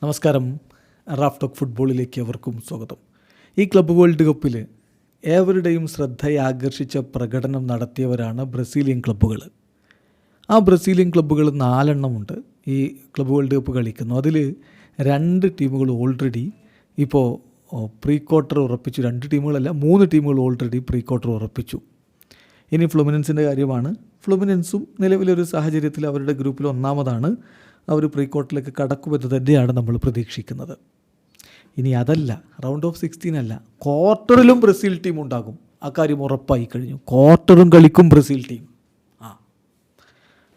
നമസ്കാരം. Raf talk ഫുട്ബോളിലേക്ക് അവർക്കും സ്വാഗതം. ഈ ക്ലബ്ബ് വേൾഡ് കപ്പിൽ ഏവരുടെയും ശ്രദ്ധയെ ആകർഷിച്ച പ്രകടനം നടത്തിയവരാണ് ബ്രസീലിയൻ ക്ലബ്ബുകൾ. ആ ബ്രസീലിയൻ ക്ലബ്ബുകൾ 4 എണ്ണമുണ്ട് ഈ ക്ലബ്ബ് വേൾഡ് കപ്പ് കളിക്കുന്നു. അതിൽ 2 ടീമുകൾ ഓൾറെഡി ഇപ്പോൾ പ്രീ ക്വാർട്ടർ ഉറപ്പിച്ചു. 2 ടീമുകളല്ല, 3 ടീമുകൾ ഓൾറെഡി പ്രീ ക്വാർട്ടർ ഉറപ്പിച്ചു. ഇനി ഫ്ലുമിനൻസിൻ്റെ കാര്യമാണ്. ഫ്ലുമിനൻസും നിലവിലൊരു സാഹചര്യത്തിൽ അവരുടെ ഗ്രൂപ്പിൽ 1-ാമതാണ്. അവർ പ്രീ ക്വാർട്ടറിലേക്ക് കടക്കുമെന്ന് തന്നെയാണ് നമ്മൾ പ്രതീക്ഷിക്കുന്നത്. ഇനി അതല്ല, റൗണ്ട് ഓഫ് 16 അല്ല, ക്വാർട്ടറിലും ബ്രസീൽ ടീം ഉണ്ടാകും. അക്കാര്യം ഉറപ്പായി കഴിഞ്ഞു. ക്വാർട്ടറും കളിക്കും ബ്രസീൽ ടീം.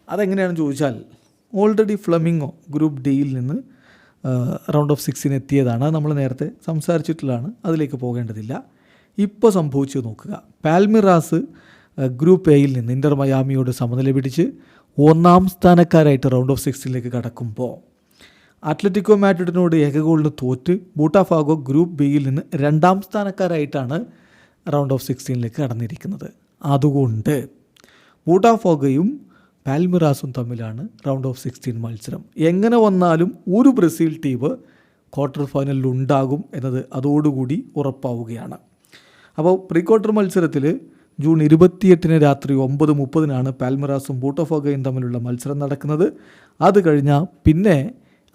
അതെങ്ങനെയാണെന്ന് ചോദിച്ചാൽ, ഓൾറെഡി ഫ്ലമിംഗോ ഗ്രൂപ്പ് ഡിയിൽ നിന്ന് റൗണ്ട് ഓഫ് 16 എത്തിയതാണ്. നമ്മൾ നേരത്തെ സംസാരിച്ചിട്ടുള്ളതാണ്, അതിലേക്ക് പോകേണ്ടതില്ല. ഇപ്പോൾ സംഭവിച്ചു നോക്കുക. പാൽമിറാസ് ഗ്രൂപ്പ് എയിൽ നിന്ന് ഇന്റർ മയാമിയോട് സമനില പിടിച്ച് 1-ാം സ്ഥാനക്കാരായിട്ട് റൗണ്ട് ഓഫ് 16ലേക്ക് കടക്കുമ്പോൾ, അത്ലറ്റിക്കോ മാഡ്രിഡിനോട് ഏകഗോളിന് തോറ്റ് ബൂട്ടാഫാഗോ ഗ്രൂപ്പ് ബിയിൽ നിന്ന് 2-ാം സ്ഥാനക്കാരായിട്ടാണ് റൗണ്ട് ഓഫ് 16ലേക്ക് കടന്നിരിക്കുന്നത്. അതുകൊണ്ട് ബൂട്ടാഫാഗോയും പാൽമിറാസും തമ്മിലാണ് റൗണ്ട് ഓഫ് 16 മത്സരം. എങ്ങനെ വന്നാലും ഒരു ബ്രസീൽ ടീം ക്വാർട്ടർ ഫൈനലിൽ ഉണ്ടാകും എന്നത് അതോടുകൂടി ഉറപ്പാവുകയാണ്. അപ്പോൾ പ്രീ ക്വാർട്ടർ മത്സരത്തിൽ ജൂൺ 28 രാത്രി 9:30 പാൽമിറാസും ബൂട്ടാഫോഗോയും തമ്മിലുള്ള മത്സരം നടക്കുന്നത്. അത് കഴിഞ്ഞാൽ പിന്നെ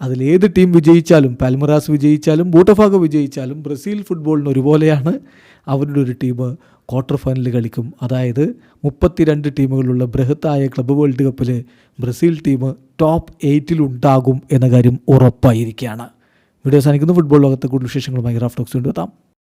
അതിലേത് ടീം വിജയിച്ചാലും, പാൽമിറാസ് വിജയിച്ചാലും ബൂട്ടാഫോഗോ വിജയിച്ചാലും, ബ്രസീൽ ഫുട്ബോളിന് ഒരുപോലെയാണ്. അവരുടെ ഒരു ടീം ക്വാർട്ടർ ഫൈനലിൽ കളിക്കും. അതായത് 32 ടീമുകളുള്ള ബൃഹത്തായ ക്ലബ്ബ് വേൾഡ് കപ്പിൽ ബ്രസീൽ ടീം ടോപ്പ് 8 ഉണ്ടാകും എന്ന കാര്യം ഉറപ്പായിരിക്കുകയാണ്. വീഡിയോ അവസാനിക്കുന്നു. ഫുട്ബോൾ ലോകത്തെ കൂടുതൽ വിശേഷങ്ങളുമായി റാഫ് ടോക്സ് കൊണ്ടുവെത്താം.